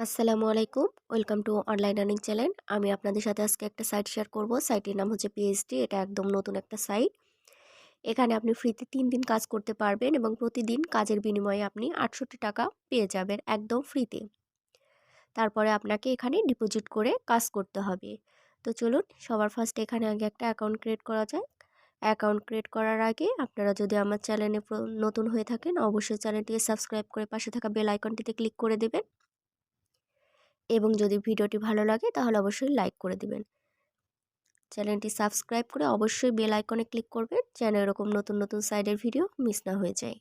আসসালামু আলাইকুম। Welcome to online earning channel. আমি আপনাদের সাথে আজকে একটা সাইট শেয়ার করব। সাইটের নাম হচ্ছে পিএইচডি। এটা একদম নতুন একটা সাইট। এখানে আপনি ফ্রিতে 3 দিন কাজ করতে পারবেন এবং প্রতিদিন কাজের বিনিময়ে আপনি ৬৮ টাকা পেয়ে যাবেন একদম ফ্রিতে। তারপরে আপনাকে এখানে ডিপোজিট করে কাজ করতে হবে। তো চলুন সবার ফার্স্ট এখানে আগে একটা অ্যাকাউন্ট ক্রিয়েট করা যায়। অ্যাকাউন্ট ক্রিয়েট করার আগে আপনারা যদি আমার চ্যানেলে নতুন হয়ে থাকেন, অবশ্যই চ্যানেলটিকে সাবস্ক্রাইব করে পাশে থাকা বেল আইকনটিতে ক্লিক করে দেবেন এবং যদি ভিডিওটি ভালো লাগে তাহলে অবশ্যই লাইক করে দিবেন। চ্যানেলটি সাবস্ক্রাইব করে অবশ্যই বেল আইকনে ক্লিক করবেন যেন এরকম নতুন নতুন সাইটের ভিডিও মিস না হয়ে যায়।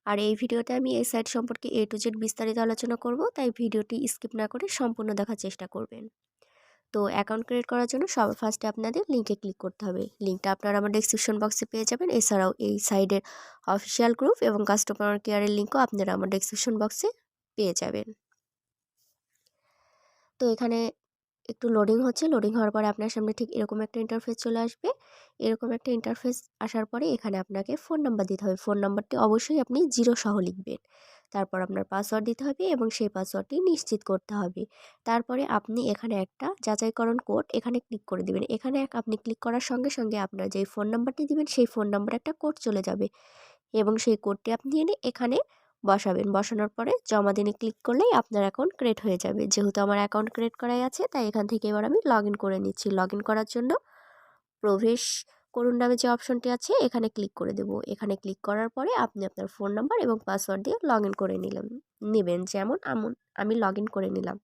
আর এই ভিডিওতে আমি এই সাইট সম্পর্কে A to Z বিস্তারিত আলোচনা করব, তাই ভিডিওটি স্কিপ না করে সম্পূর্ণ দেখার চেষ্টা করবেন। তো অ্যাকাউন্ট ক্রিয়েট করার জন্য সবার ফার্স্টে আপনাদের লিঙ্কে ক্লিক করতে হবে। লিঙ্কটা আপনারা আমার ডেসক্রিপশন বক্সে পেয়ে যাবেন। এছাড়াও এই সাইটের অফিসিয়াল গ্রুপ এবং কাস্টমার কেয়ারের লিঙ্কও আপনারা আমার ডেসক্রিপশন বক্সে পেয়ে যাবেন। তো এখানে একটু লোডিং হচ্ছে। লোডিং হওয়ার পরে আপনার সামনে ঠিক এরকম একটা ইন্টারফেস চলে আসবে। এরকম একটা ইন্টারফেস আসার পরে এখানে আপনাকে ফোন নাম্বার দিতে হবে। ফোন নাম্বারটি অবশ্যই আপনি 0 সহ লিখবেন। তারপর আপনার পাসওয়ার্ড দিতে হবে এবং সেই পাসওয়ার্ডটি নিশ্চিত করতে হবে। তারপরে আপনি এখানে একটা যাচাইকরণ কোড এখানে ক্লিক করে দিবেন। এখানে আপনি ক্লিক করার সঙ্গে সঙ্গে আপনার যেই ফোন নাম্বারটি দিবেন সেই ফোন নাম্বারে একটা কোড চলে যাবে এবং সেই কোডটি আপনি এনে এখানে বসাবেন। বসানোর পরে জমা দিনে ক্লিক করলেই আপনার অ্যাকাউন্ট ক্রিয়েট হয়ে যাবে। যেহেতু আমার অ্যাকাউন্ট ক্রিয়েট করাই আছে, তাই এখান থেকে এবার আমি লগ ইন করে নিচ্ছি। লগ ইন করার জন্য প্রবেশ করুন নামে যে অপশনটি আছে এখানে ক্লিক করে দেব। এখানে ক্লিক করার পরে আপনি আপনার ফোন নাম্বার এবং পাসওয়ার্ড দিয়ে লগ ইন করে নেবেন। যেমন আমি লগ ইন করে নিলাম।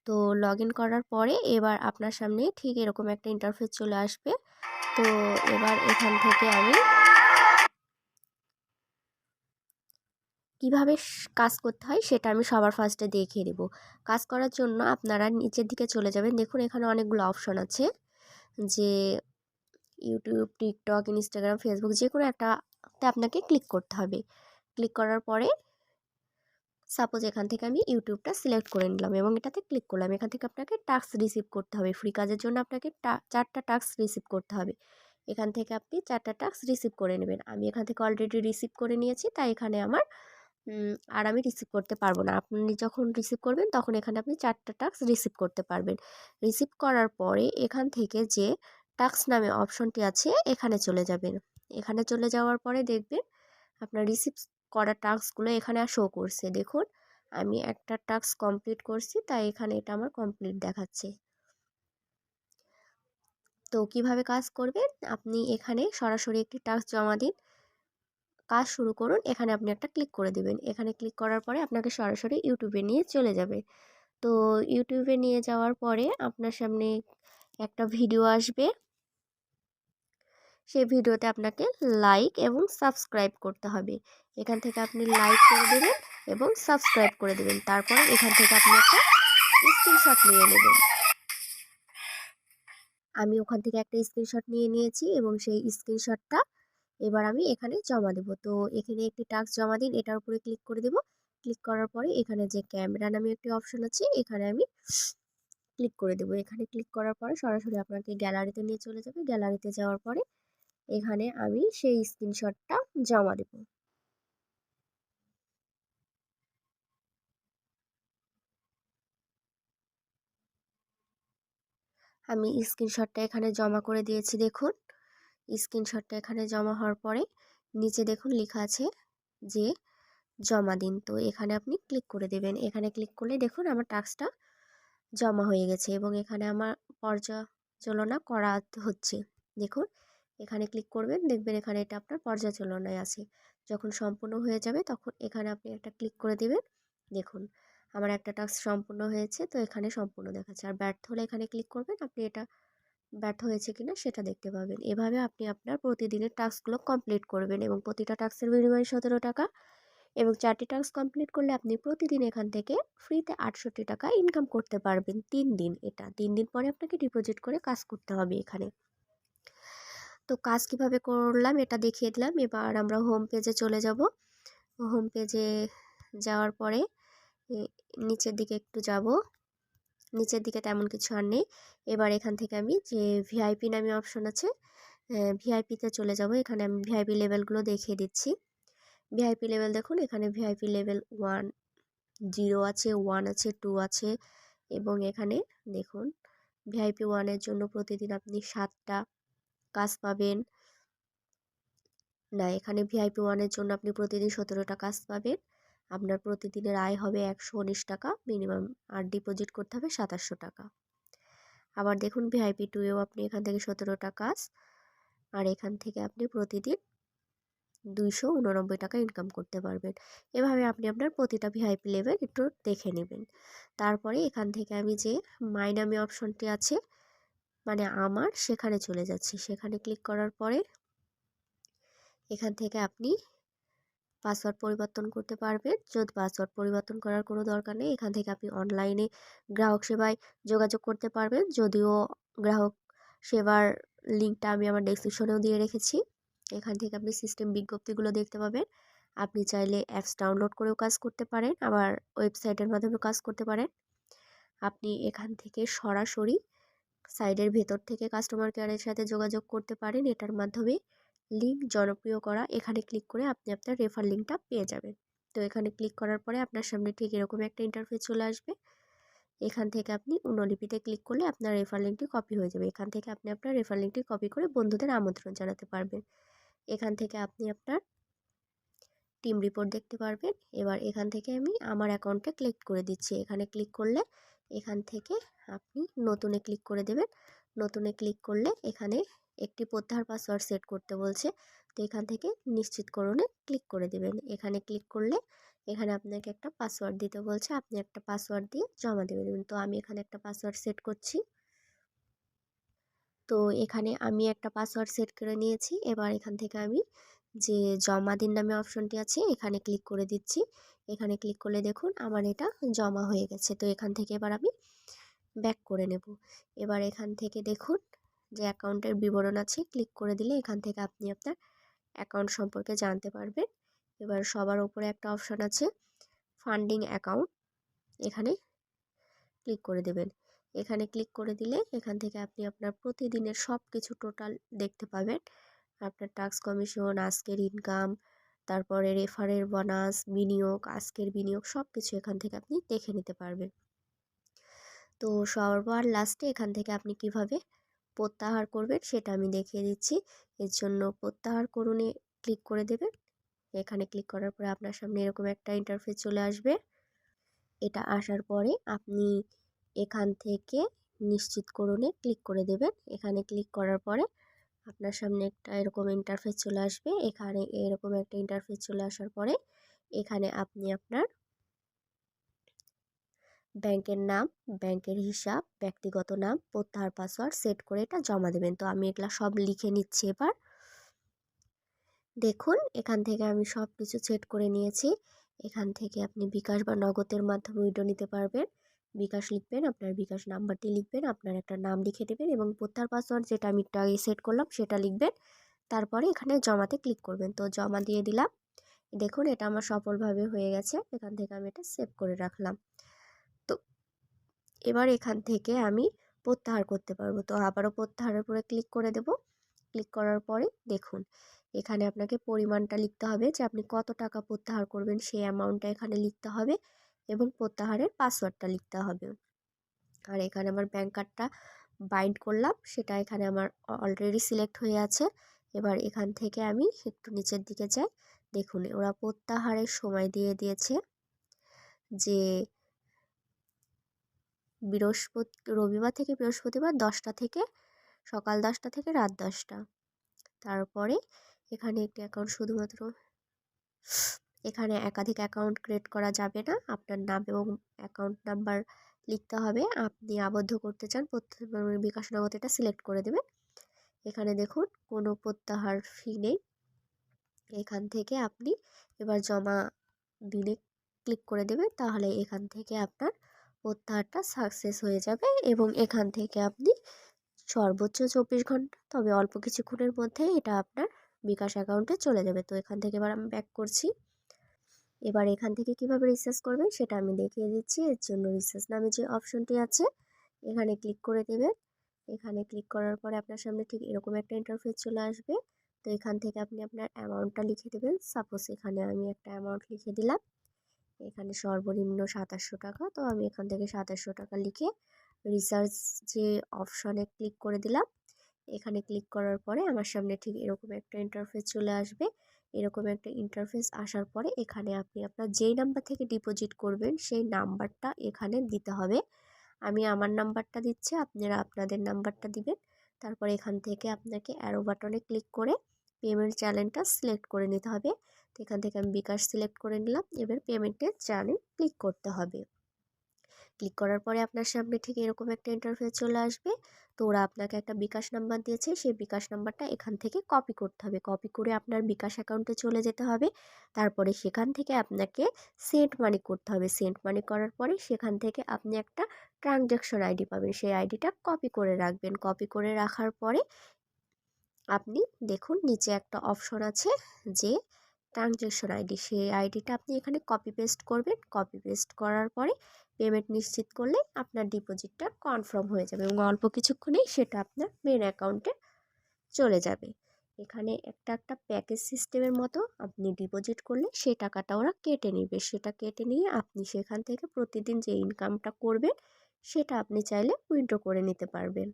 তো লগ ইন করার পরে এবার আপনার সামনে ঠিক এরকম একটা ইন্টারফেস চলে আসবে। তো এবার এখান থেকে আমি কিভাবে কাজ করতে হয় সেটা আমি সবার ফার্স্টে দেখিয়ে দেবো। কাজ করার জন্য আপনারা নিচের দিকে চলে যাবেন। দেখুন এখানে অনেকগুলো অপশন আছে, যে ইউটিউব, টিকটক, ইনস্টাগ্রাম, ফেসবুক যে কোনো একটাতে আপনাকে ক্লিক করতে হবে। ক্লিক করার পরে সাপোজ এখান থেকে আমি ইউটিউবটা সিলেক্ট করে নিলাম এবং এটাতে ক্লিক করলাম। এখান থেকে আপনাকে টাস্ক রিসিভ করতে হবে। ফ্রি কাজের জন্য আপনাকে 4টা টাস্ক রিসিভ করতে হবে। এখান থেকে আপনি 4টা টাস্ক রিসিভ করে নেবেন। আমি এখান থেকে অলরেডি রিসিভ করে নিয়েছি, তাই এখানে আমার আর আমি রিসিভ করতে পারবো না। আপনি যখন রিসিভ করবেন তখন এখানে আপনি 4টা টাস্ক রিসিভ করতে পারবেন। রিসিভ করার পরে এখান থেকে যে টাস্ক নামে অপশনটি আছে এখানে চলে যাবেন। এখানে চলে যাওয়ার পরে দেখবেন আপনার রিসিভ করা টাস্কগুলো এখানে শো করছে। দেখুন আমি একটা টাস্ক কমপ্লিট করছি, তাই এখানে এটা আমার কমপ্লিট দেখাচ্ছে। তো কিভাবে কাজ করবেন, আপনি এখানে সরাসরি একটি টাস্ক জমা দিন, কাজ শুরু করুন। এখানে আপনি একটা ক্লিক করে দেবেন। এখানে ক্লিক করার পরে আপনাকে সরাসরি ইউটিউবে নিয়ে চলে যাবে। তো ইউটিউবে নিয়ে যাওয়ার পরে আপনার সামনে একটা ভিডিও আসবে। সেই ভিডিওতে আপনাকে লাইক এবং সাবস্ক্রাইব করতে হবে। এখান থেকে আপনি লাইক করে দেবেন এবং সাবস্ক্রাইব করে দেবেন। তারপরে এখান থেকে আপনি একটা স্ক্রিনশট নিয়ে নেবেন। আমি ওখান থেকে একটা স্ক্রিনশট নিয়ে নিয়েছি এবং সেই স্ক্রিনশটটা এবার আমি এখানে জমা দেব। তো এখানে একটি টাস্ক জমা দিন, এটার উপরে ক্লিক করে দেব। ক্লিক করার পরে এখানে যে ক্যামেরা নামে একটি অপশন আছে এখানে আমি ক্লিক করে দেব। এখানে ক্লিক করার পরে সরাসরি আপনাকে গ্যালারিতে নিয়ে চলে যাবে। গ্যালারিতে যাওয়ার পরে এখানে আমি সেই স্ক্রিনশটটা জমা দেব। আমি স্ক্রিনশটটা এখানে জমা করে দিয়েছি। দেখুন স্ক্রিনশটটা এখানে জমা হওয়ার পরে নিচে দেখুন লেখা আছে যে জমা দিন। তো এখানে আপনি ক্লিক করে দেবেন। এখানে ক্লিক করলে দেখুন আমার টাস্কটা জমা হয়ে গেছে এবং এখানে আমার পর্যালোচনা করা হচ্ছে। দেখুন এখানে ক্লিক করবেন, দেখবেন এখানে এটা আপনার পর্যালোচনায় আছে। যখন সম্পূর্ণ হয়ে যাবে তখন এখানে আপনি একটা ক্লিক করে দেবেন। দেখুন আমার একটা টাস্ক সম্পূর্ণ হয়েছে, তো এখানে সম্পূর্ণ দেখাচ্ছে। আর ব্যর্থ হলে এখানে ক্লিক করবেন, আপনি এটা ব্যর্থ হয়েছে কিনা সেটা দেখতে পাবেন। এভাবে আপনি আপনার প্রতিদিনের টাস্কগুলো কমপ্লিট করবেন এবং প্রতিটা টাস্কের বিনিময়ে 17 টাকা এবং 4টি টাস্ক কমপ্লিট করলে আপনি প্রতিদিন এখান থেকে ফ্রিতে 68 টাকা ইনকাম করতে পারবেন 3 দিন। এটা 3 দিন পরে আপনাকে ডিপোজিট করে কাজ করতে হবে এখানে। তো কাজ কিভাবে করলাম এটা দেখিয়ে দিলাম। এবার আমরা হোম পেজে চলে যাব। হোম পেজে যাওয়ার পরে নিচের দিকে একটু যাব। নিচের দিকে তেমন কিছু আর নেই। এবার এখান থেকে আমি যে ভিআইপি নামে অপশন আছে ভিআইপিতে চলে যাব। এখানে আমি ভিআইপি লেভেলগুলো দেখিয়ে দিচ্ছি। ভিআইপি লেভেল দেখুন, এখানে ভিআইপি লেভেল 1 0 আছে, 1 আছে, 2 আছে এবং এখানে দেখুন ভিআইপি 1-এর জন্য প্রতিদিন আপনি 7টা কাজ পাবেন। না, এখানে ভিআইপি 1-এর জন্য আপনি প্রতিদিন 17টা কাজ পাবেন। আপনার প্রতিদিনের আয় হবে 119 টাকা মিনিমাম, আর ডিপোজিট করতে হবে 2700 টাকা। আবার দেখুন ভিআইপি 2-এও আপনি এখান থেকে 17টা কাজ, আর এখান থেকে আপনি প্রতিদিন 289 টাকা ইনকাম করতে পারবেন। এভাবে আপনি আপনার প্রতিটা ভিআইপি লেভেল একটু দেখে নেবেন। তারপরে এখান থেকে আমি যে মাই নামে অপশনটি আছে, মানে আমার, সেখানে চলে যাচ্ছি। সেখানে ক্লিক করার পরে এখান থেকে আপনি পাসওয়ার্ড পরিবর্তন করতে পারবেন। যদি পাসওয়ার্ড পরিবর্তন করার কোনো দরকার নেই, এখান থেকে আপনি অনলাইনে গ্রাহক সেবায় যোগাযোগ করতে পারবেন। যদিও গ্রাহক সেবার লিঙ্কটা আমি আমার ডেসক্রিপশনেও দিয়ে রেখেছি। এখান থেকে আপনি সিস্টেম বিজ্ঞপ্তিগুলো দেখতে পাবেন। আপনি চাইলে অ্যাপস ডাউনলোড করেও কাজ করতে পারেন, আবার ওয়েবসাইটের মাধ্যমেও কাজ করতে পারেন। আপনি এখান থেকে সরাসরি সাইডের ভেতর থেকে কাস্টমার কেয়ারের সাথে যোগাযোগ করতে পারেন। এটার মাধ্যমে লিঙ্ক জনপ্রিয় করা, এখানে ক্লিক করে আপনি আপনার রেফার লিঙ্কটা পেয়ে যাবেন। তো এখানে ক্লিক করার পরে আপনার সামনে ঠিক এরকম একটা ইন্টারফেস চলে আসবে। এখান থেকে আপনি অনুলিপিতে ক্লিক করলে আপনার রেফার লিঙ্কটি কপি হয়ে যাবে। এখান থেকে আপনি আপনার রেফার লিঙ্কটি কপি করে বন্ধুদের আমন্ত্রণ জানাতে পারবেন। এখান থেকে আপনি আপনার টিম রিপোর্ট দেখতে পারবেন। এবার এখান থেকে আমি আমার অ্যাকাউন্টে ক্লিক করে দিচ্ছি। এখানে ক্লিক করলে এখান থেকে আপনি নতুনে ক্লিক করে দেবেন। নতুনে ক্লিক করলে এখানে একটি প্রত্যাহার পাসওয়ার্ড সেট করতে বলছে, তো এখান থেকে নিশ্চিতকরণে ক্লিক করে দেবেন। এখানে ক্লিক করলে এখানে আপনাকে একটা পাসওয়ার্ড দিতে বলছে, আপনি একটা পাসওয়ার্ড দিয়ে জমা দিয়ে দেবেন। তো আমি এখানে একটা পাসওয়ার্ড সেট করছি। তো এখানে আমি একটা পাসওয়ার্ড সেট করে নিয়েছি। এবার এখান থেকে আমি যে জমা দিন নামে অপশনটি আছে এখানে ক্লিক করে দিচ্ছি। এখানে ক্লিক করলে দেখুন আমার এটা জমা হয়ে গেছে। তো এখান থেকে এবার আমি ব্যাক করে নেব। এবার এখান থেকে দেখুন যে অ্যাকাউন্টের বিবরণ আছে, ক্লিক করে দিলে এখান থেকে আপনি আপনার অ্যাকাউন্ট সম্পর্কে জানতে পারবেন। এবার সবার উপরে একটা অপশন আছে ফান্ডিং অ্যাকাউন্ট, এখানে ক্লিক করে দেবেন। এখানে ক্লিক করে দিলে এখান থেকে আপনি আপনার প্রতিদিনের সব কিছু টোটাল দেখতে পাবেন। আপনার ট্যাক্স কমিশন, আজকের ইনকাম, তারপরে রেফারের বোনাস, বিনিয়োগ, আজকের বিনিয়োগ, সব কিছু এখান থেকে আপনি দেখে নিতে পারবেন। তো সবার লাস্টে এখান থেকে আপনি কিভাবে প্রত্যাহার করবেন সেটা আমি দেখিয়ে দিচ্ছি। এর জন্য প্রত্যাহার করুনে ক্লিক করে দেবেন। এখানে ক্লিক করার পরে আপনার সামনে এরকম একটা ইন্টারফেস চলে আসবে। এটা আসার পরে আপনি এখান থেকে নিশ্চিতকরণে ক্লিক করে দেবেন। এখানে ক্লিক করার পরে আপনার সামনে একটা এরকম ইন্টারফেস চলে আসবে। এখানে এরকম একটা ইন্টারফেস চলে আসার পরে এখানে আপনি আপনার ব্যাংকের নাম, ব্যাংকের হিসাব, ব্যক্তিগত নাম, প্রত্যাহার পাসওয়ার্ড সেট করে এটা জমা দেবেন। তো আমি এগুলা সব লিখে নিচ্ছি। এবার দেখুন এখান থেকে আমি সব কিছু সেট করে নিয়েছি। এখান থেকে আপনি বিকাশ বা নগদের মাধ্যমে উইথড্র নিতে পারবেন। বিকাশ লিখবেন, আপনার বিকাশ নাম্বারটি লিখবেন, আপনার একটা নাম লিখে দেবেন এবং প্রত্যাহার পাসওয়ার্ড যেটা আমি একটু আগে সেট করলাম সেটা লিখবেন। তারপরে এখানে জমাতে ক্লিক করবেন। তো জমা দিয়ে দিলাম। দেখুন এটা আমার সফলভাবে হয়ে গেছে। এখান থেকে আমি এটা সেভ করে রাখলাম। তো এবার এখান থেকে আমি প্রত্যাহার করতে পারবো। তো আবারও প্রত্যাহারের উপরে ক্লিক করে দেব। ক্লিক করার পরে দেখুন এখানে আপনাকে পরিমাণটা লিখতে হবে যে আপনি কত টাকা প্রত্যাহার করবেন, সেই অ্যামাউন্টটা এখানে লিখতে হবে এবং প্রত্যাহারের পাসওয়ার্ডটা লিখতে হবে। আর এখানে আমার ব্যাংক কার্ডটা বাইন্ড করলাম, সেটা এখানে আমার অলরেডি সিলেক্ট হয়ে আছে। এবার এখান থেকে আমি একটু নিচের দিকে যাই। দেখুন ওরা প্রত্যাহারের সময় দিয়ে দিয়েছে যে রবিবার থেকে বৃহস্পতিবার 10টা থেকে সকাল 10টা থেকে রাত 10টা। তারপরে এখানে একটি অ্যাকাউন্ট শুধুমাত্র, এখানে একাধিক অ্যাকাউন্ট ক্রিয়েট করা যাবে না। আপনার নাম এবং অ্যাকাউন্ট নাম্বার লিখতে হবে। আপনি আবদ্ধ করতে চান বিকাশ নগদ, এটা সিলেক্ট করে দেবেন। এখানে দেখুন কোনো প্রত্যাহার ফি নেই। এখান থেকে আপনি এবার জমা দিনে ক্লিক করে দেবেন, তাহলে এখান থেকে আপনার প্রত্যাহারটা সাকসেস হয়ে যাবে এবং এখান থেকে আপনি সর্বোচ্চ 24 ঘন্টা, তবে অল্প কিছুক্ষণের মধ্যে এটা আপনার বিকাশ অ্যাকাউন্টে চলে যাবে। তো এখান থেকে এবার আমি ব্যাক করছি। এবার এখান থেকে কিভাবে রিচার্জ করবেন সেটা আমি দেখিয়ে দিচ্ছি। এর জন্য রিচার্জ নামে যে অপশনটি আছে এখানে ক্লিক করে দেবেন। এখানে ক্লিক করার পরে আপনার সামনে ঠিক এরকম একটা ইন্টারফেস চলে আসবে। তো এখান থেকে আপনি আপনার অ্যামাউন্টটা লিখে দেবেন। সাপোজ এখানে আমি একটা অ্যামাউন্ট লিখে দিলাম, এখানে সর্বনিম্ন 2700 টাকা। তো আমি এখান থেকে 2700 টাকা লিখে রিসার্চ যে অপশনে ক্লিক করে দিলাম। এখানে ক্লিক করার পরে আমার সামনে ঠিক এরকম একটা ইন্টারফেস চলে আসবে। এরকম একটা ইন্টারফেস আসার পরে এখানে আপনি আপনার যেই নাম্বার থেকে ডিপোজিট করবেন সেই নাম্বারটা এখানে দিতে হবে। আমি আমার নাম্বারটা দিচ্ছি, আপনারা আপনাদের নাম্বারটা দিবেন। তারপর এখান থেকে আপনাকে অ্যারো বাটনে ক্লিক করে পেমেন্ট চ্যানেলটা সিলেক্ট করে নিতে হবে। তো এখান থেকে আমি বিকাশ সিলেক্ট করে নিলাম। এবার পেমেন্টের চ্যানেল ক্লিক করতে হবে। ক্লিক করার পরে আপনার সামনে ঠিক এরকম একটা ইন্টারফেস চলে আসবে। তো ওরা আপনাকে একটা বিকাশ নাম্বার দিয়েছে, সেই বিকাশ নাম্বারটা এখান থেকে কপি করতে হবে। কপি করে আপনার বিকাশ অ্যাকাউন্টে চলে যেতে হবে। তারপরে সেখান থেকে আপনাকে সেন্ড মানি করতে হবে। সেন্ড মানি করার পরে সেখান থেকে আপনি একটা ট্রানজ্যাকশন আইডি পাবেন, সেই আইডিটা কপি করে রাখবেন। কপি করে রাখার পরে আপনি দেখুন নিচে একটা অপশন আছে যে ট্রানজ্যাকশন আইডি, সেই আইডিটা আপনি এখানে কপি পেস্ট করবেন। কপি পেস্ট করার পরে পেমেন্ট নিশ্চিত করলে আপনার ডিপোজিটটা কনফার্ম হয়ে যাবে এবং অল্প কিছুক্ষণেই সেটা আপনার মেন অ্যাকাউন্টে চলে যাবে। এখানে একটা একটা প্যাকেজ সিস্টেমের মতো আপনি ডিপোজিট করলে সেই টাকাটা ওরা কেটে নেবে। সেটা কেটে নিয়ে আপনি সেখান থেকে প্রতিদিন যে ইনকামটা করবেন সেটা আপনি চাইলে উইথড্র করে নিতে পারবেন।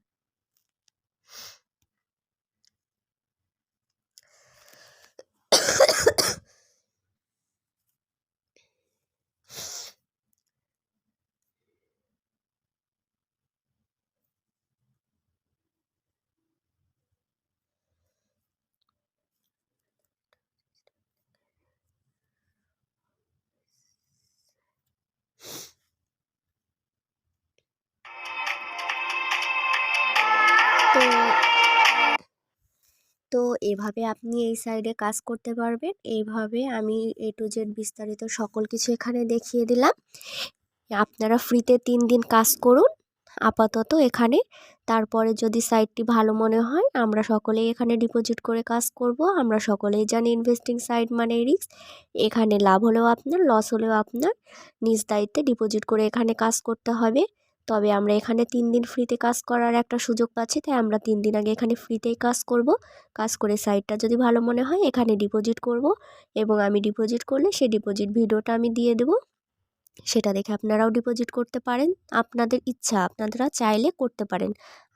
তো তো এভাবে আপনি এই সাইডে কাজ করতে পারবেন। এইভাবে আমি A to Z বিস্তারিত সকল কিছু এখানে দেখিয়ে দিলাম। আপনারা ফ্রিতে 3 দিন কাজ করুন আপাতত এখানে। তারপরে যদি সাইটটি ভালো মনে হয় আমরা সকলেই এখানে ডিপোজিট করে কাজ করব। আমরা সকলেই জানি ইনভেস্টিং সাইট মানে রিস্ক। এখানে লাভ হলেও আপনার, লস হলেও আপনার। নিজ দায়িত্বে ডিপোজিট করে এখানে কাজ করতে হবে। তবে আমরা এখানে 3 দিন ফ্রিতে কাজ করার একটা সুযোগ পাচ্ছি, তাই আমরা 3 দিন আগে এখানে ফ্রিতেই কাজ করব। কাজ করে সাইটটা যদি ভালো মনে হয় এখানে ডিপোজিট করব এবং আমি ডিপোজিট করলে সেই ডিপোজিট ভিডিওটা আমি দিয়ে দেবো। সেটা দেখে আপনারাও ডিপোজিট করতে পারেন। আপনাদের ইচ্ছা, আপনারা চাইলে করতে পারেন,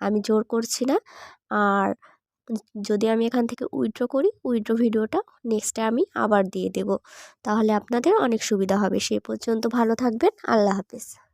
আমি জোর করছি না। আর যদি আমি এখান থেকে উইথড্র করি, উইথড্র ভিডিওটা নেক্সটে আমি আবার দিয়ে দেব, তাহলে আপনাদের অনেক সুবিধা হবে। সেই পর্যন্ত ভালো থাকবেন। আল্লাহ হাফেজ।